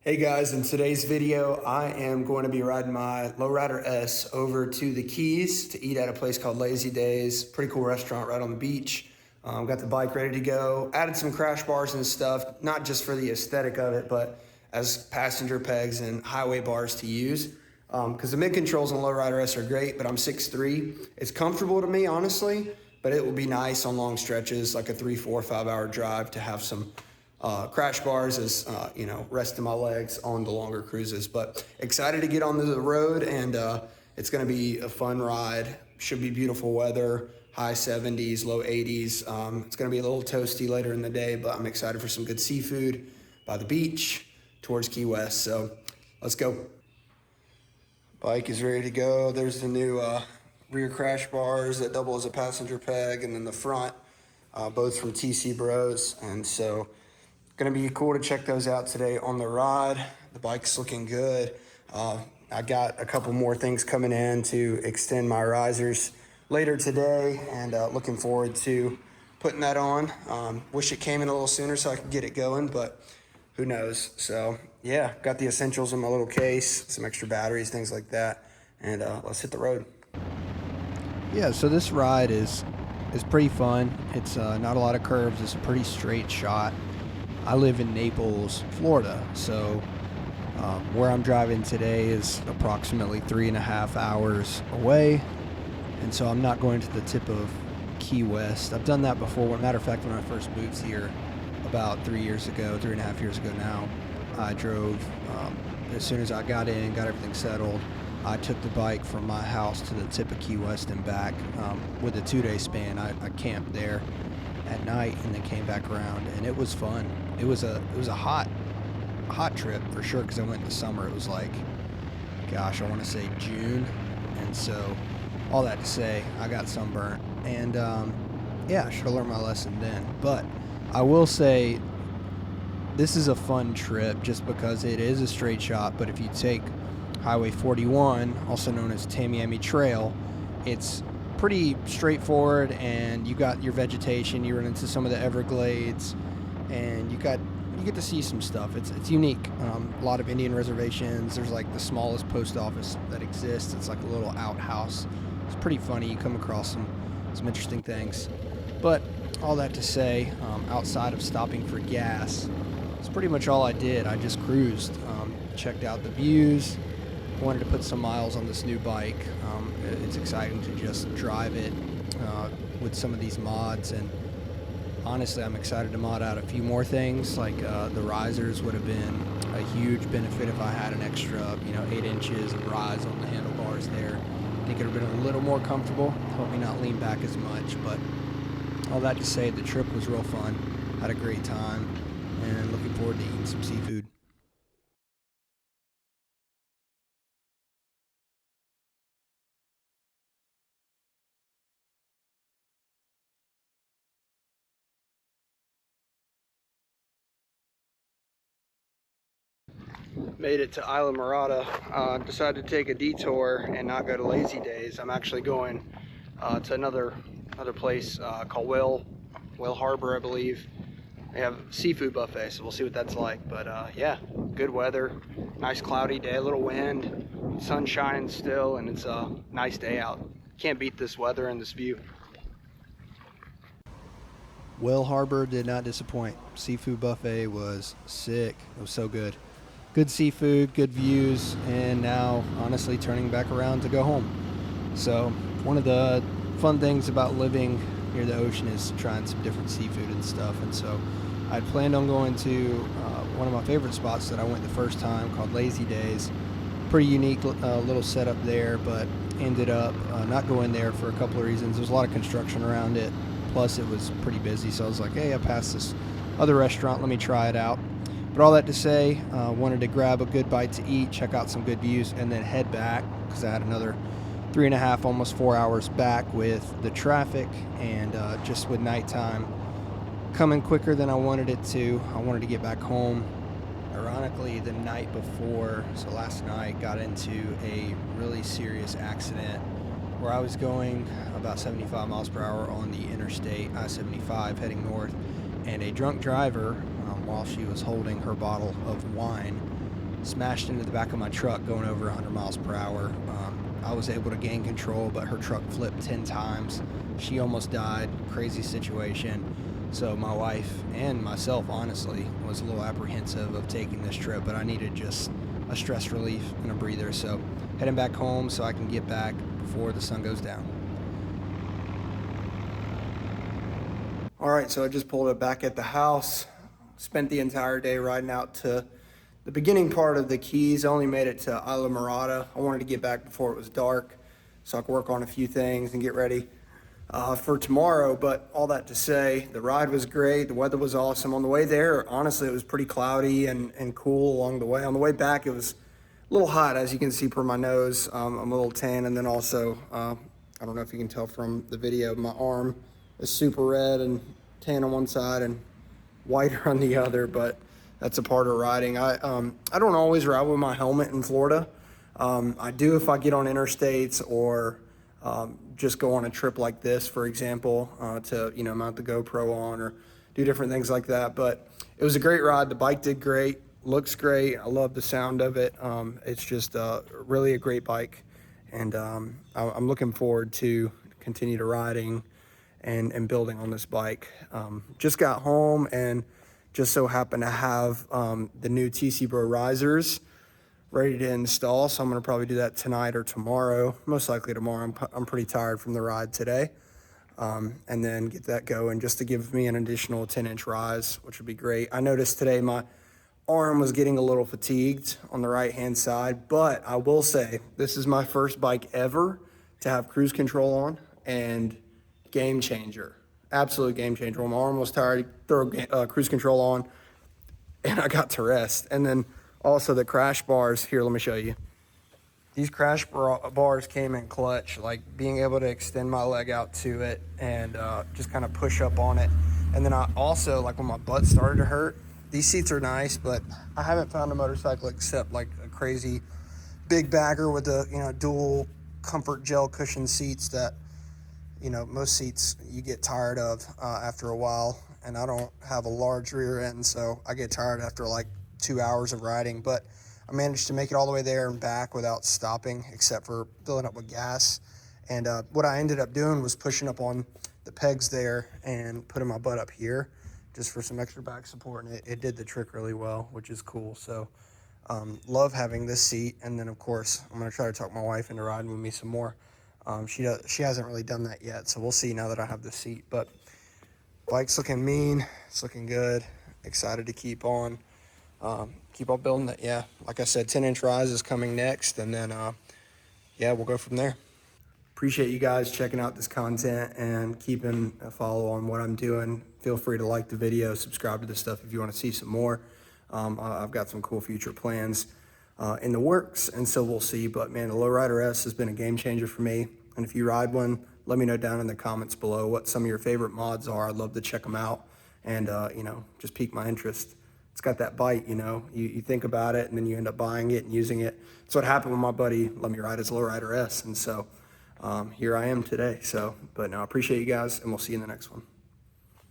Hey guys, in today's video, I am going to be riding my Lowrider S over to the Keys to eat at a place called Lazy Days. Pretty cool restaurant right on the beach. Got the bike ready to go. Added some crash bars and stuff, not just for the aesthetic of it, but as passenger pegs and highway bars to use. Because the mid controls on Lowrider S are great, but I'm 6'3". It's comfortable to me, honestly, but it will be nice on long stretches, like a 3, 4, 5 hour drive to have some crash bars as resting my legs on the longer cruises. But excited to get on the road, and it's going to be a fun ride. Should be beautiful weather, high 70s, low 80s. It's going to be a little toasty later in the day, but I'm excited for some good seafood by the beach towards Key West. So let's go. Bike is ready to go. There's the new rear crash bars that double as a passenger peg, and then the front, both from TC Bros. And so gonna be cool to check those out today on the ride. The bike's looking good. I got a couple more things coming in to extend my risers later today, and looking forward to putting that on. Wish it came in a little sooner so I could get it going, but who knows. So yeah, got the essentials in my little case, some extra batteries, things like that, and let's hit the road. Yeah, so this ride is pretty fun. It's not a lot of curves. It's a pretty straight shot. I live in Naples, Florida, so where I'm driving today is approximately 3.5 hours away, and so I'm not going to the tip of Key West. I've done that before. Matter of fact, when I first moved here about 3 years ago, 3.5 years ago now, I drove, as soon as I got in, got everything settled, I took the bike from my house to the tip of Key West and back with a 2-day span. I camped there at night and then came back around, and it was fun. It was a hot trip for sure, because I went in the summer. It was like, gosh, I want to say June, and so all that to say, I got sunburnt, and yeah, I should have learned my lesson then. But I will say this is a fun trip just because it is a straight shot, but if you take Highway 41, also known as Tamiami Trail, it's pretty straightforward, and you got your vegetation. You run into some of the Everglades, and you get to see some stuff. It's unique. A lot of Indian reservations. There's like the smallest post office that exists. It's like a little outhouse. It's pretty funny. You come across some interesting things. But all that to say, outside of stopping for gas, it's pretty much all I did. I just cruised, checked out the views, wanted to put some miles on this new bike. It's exciting to just drive it with some of these mods, and honestly, I'm excited to mod out a few more things, like the risers would have been a huge benefit if I had an extra 8 inches of rise on the handlebars there. I think it would have been a little more comfortable, helped me not lean back as much. But all that to say, the trip was real fun, had a great time, and looking forward to eating some seafood. Made it to Isla Mirada. Decided to take a detour and not go to Lazy Days. I'm actually going to another place called Whale Harbor, I believe. They have seafood buffet, so we'll see what that's like. But yeah, good weather, nice cloudy day, a little wind, sun shining still, and it's a nice day out. Can't beat this weather and this view. Whale Harbor did not disappoint. Seafood buffet was sick. It was so good. Good seafood, good views, and now honestly turning back around to go home. So one of the fun things about living near the ocean is trying some different seafood and stuff. And so I'd planned on going to one of my favorite spots that I went the first time, called Lazy Days. Pretty unique little setup there, but ended up not going there for a couple of reasons. There's a lot of construction around it, plus it was pretty busy, so I was like, hey, I passed this other restaurant, let me try it out. But all that to say, wanted to grab a good bite to eat, check out some good views, and then head back, because I had another 3.5, almost 4 hours back with the traffic, and just with nighttime coming quicker than I wanted it to. I wanted to get back home. Ironically, the night before, so last night, got into a really serious accident where I was going about 75 miles per hour on the interstate I-75 heading north, and a drunk driver, while she was holding her bottle of wine, smashed into the back of my truck going over 100 miles per hour. I was able to gain control, but her truck flipped 10 times. She almost died. Crazy situation. So my wife and myself, honestly, was a little apprehensive of taking this trip, but I needed just a stress relief and a breather. So heading back home so I can get back before the sun goes down. All right, so I just pulled it back at the house. Spent the entire day riding out to the beginning part of the Keys. I only made it to Isla Mirada. I wanted to get back before it was dark so I could work on a few things and get ready for tomorrow. But all that to say, the ride was great. The weather was awesome. On the way there, honestly, it was pretty cloudy and cool along the way. On the way back, it was a little hot, as you can see per my nose. I'm a little tan, and then also, I don't know if you can tell from the video, my arm is super red and tan on one side and whiter on the other, but that's a part of riding. I don't always ride with my helmet in Florida. I do if I get on interstates or just go on a trip like this, for example, to mount the GoPro on or do different things like that. But it was a great ride. The bike did great, looks great. I love the sound of it. It's just really a great bike, and I'm looking forward to continue to riding and building on this bike. Just got home and just so happened to have the new TC Bro risers ready to install. So I'm gonna probably do that tonight or tomorrow, most likely tomorrow. I'm pretty tired from the ride today. And then get that going just to give me an additional 10-inch rise, which would be great. I noticed today my arm was getting a little fatigued on the right-hand side, but I will say this is my first bike ever to have cruise control on, and game changer, absolute game changer. When my arm was tired, throw cruise control on, and I got to rest. And then also the crash bars, here, let me show you. These crash bars came in clutch, like being able to extend my leg out to it and just kind of push up on it. And then I also, like when my butt started to hurt, these seats are nice, but I haven't found a motorcycle except like a crazy big bagger with the dual comfort gel cushion seats that most seats you get tired of after a while, and I don't have a large rear end, so I get tired after like 2 hours of riding. But I managed to make it all the way there and back without stopping, except for filling up with gas. And what I ended up doing was pushing up on the pegs there and putting my butt up here just for some extra back support, and it did the trick really well, which is cool. So love having this seat. And then of course I'm going to try to talk my wife into riding with me some more. She hasn't really done that yet, so we'll see now that I have the seat. But bike's looking mean, it's looking good. Excited to keep on building it. Yeah, like I said, 10-inch rise is coming next, and then we'll go from there. Appreciate you guys checking out this content and keeping a follow on what I'm doing. Feel free to like the video, subscribe to this stuff if you want to see some more. I've got some cool future plans in the works, and so we'll see. But man, the Lowrider S has been a game changer for me, and if you ride one, let me know down in the comments below what some of your favorite mods are. I'd love to check them out and just pique my interest. It's got that bite, you think about it and then you end up buying it and using it. That's what happened with my buddy let me ride his Lowrider S, and so here I am today. But no, I appreciate you guys, and we'll see you in the next one.